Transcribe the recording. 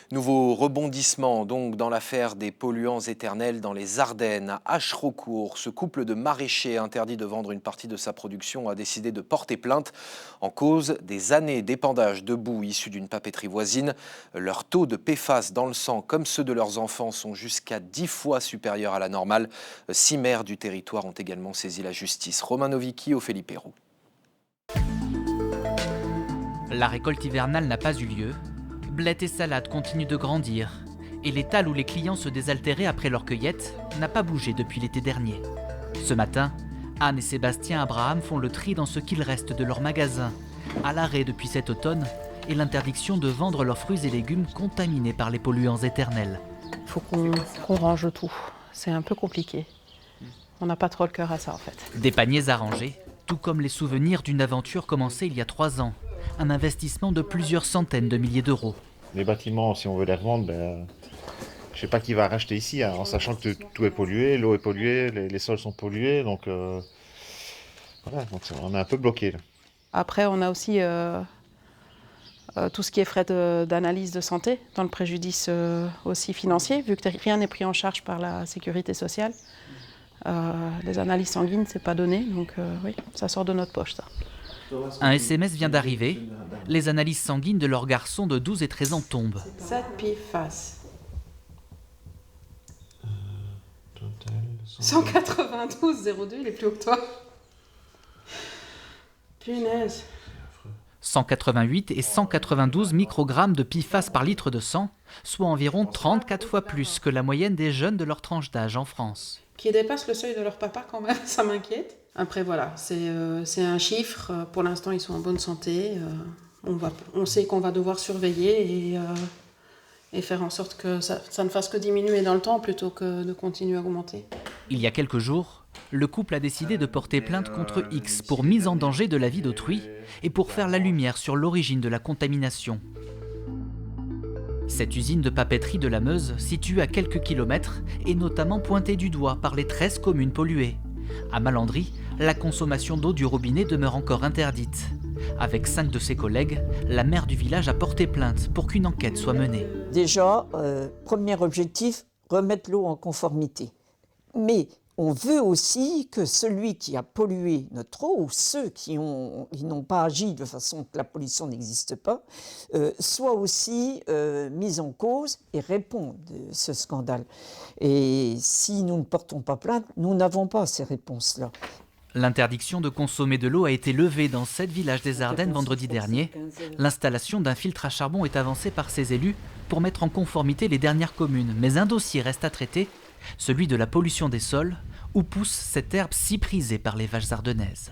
Nouveau rebondissement donc dans l'affaire des polluants éternels dans les Ardennes. À Acherocourt, ce couple de maraîchers interdit de vendre une partie de sa production a décidé de porter plainte en cause des années d'épandage de boue issues d'une papeterie voisine. Leurs taux de PFAS dans le sang, comme ceux de leurs enfants, sont jusqu'à 10 fois supérieurs à la normale. 6 maires du territoire ont également saisi la justice. Romain Novicki, Ophélie Perroux. La récolte hivernale n'a pas eu lieu. Blettes et salades continuent de grandir. Et l'étal où les clients se désaltéraient après leur cueillette n'a pas bougé depuis l'été dernier. Ce matin, Anne et Sébastien Abraham font le tri dans ce qu'il reste de leur magasin, à l'arrêt depuis cet automne, et l'interdiction de vendre leurs fruits et légumes contaminés par les polluants éternels. Il faut qu'on range tout. C'est un peu compliqué. On n'a pas trop le cœur à ça en fait. Des paniers arrangés, tout comme les souvenirs d'une aventure commencée il y a 3 ans. Un investissement de plusieurs centaines de milliers d'euros. Les bâtiments, si on veut les revendre, je ne sais pas qui va racheter ici, en sachant que tout est pollué, l'eau est polluée, les sols sont pollués, donc voilà, donc on est un peu bloqué. Là. Après, on a aussi tout ce qui est frais d'analyse de santé, dans le préjudice aussi financier, vu que rien n'est pris en charge par la sécurité sociale. Les analyses sanguines, c'est pas donné, donc oui, ça sort de notre poche, ça. Un SMS vient d'arriver. Les analyses sanguines de leurs garçons de 12 et 13 ans tombent. 7 PFAS. 192,02, il est plus haut que toi. Punaise. 188 et 192 microgrammes de PFAS par litre de sang, soit environ 34 fois plus que la moyenne des jeunes de leur tranche d'âge en France. Qui dépassent le seuil de leur papa quand même, ça m'inquiète. Après voilà, c'est un chiffre, pour l'instant ils sont en bonne santé, on sait qu'on va devoir surveiller et faire en sorte que ça ne fasse que diminuer dans le temps plutôt que de continuer à augmenter. Il y a quelques jours, le couple a décidé de porter plainte contre X pour mise en danger de la vie d'autrui et pour faire la lumière sur l'origine de la contamination. Cette usine de papeterie de la Meuse, située à quelques kilomètres, est notamment pointée du doigt par les 13 communes polluées. À Malandry, la consommation d'eau du robinet demeure encore interdite. Avec 5 de ses collègues, la maire du village a porté plainte pour qu'une enquête soit menée. Déjà, premier objectif, remettre l'eau en conformité. Mais on veut aussi que celui qui a pollué notre eau, ou ceux qui n'ont pas agi de façon que la pollution n'existe pas, soient aussi mis en cause et répondent à ce scandale. Et si nous ne portons pas plainte, nous n'avons pas ces réponses-là. L'interdiction de consommer de l'eau a été levée dans 7 villages des Ardennes vendredi dernier. L'installation d'un filtre à charbon est avancée par ces élus pour mettre en conformité les dernières communes. Mais un dossier reste à traiter, celui de la pollution des sols, où pousse cette herbe si prisée par les vaches ardennaises.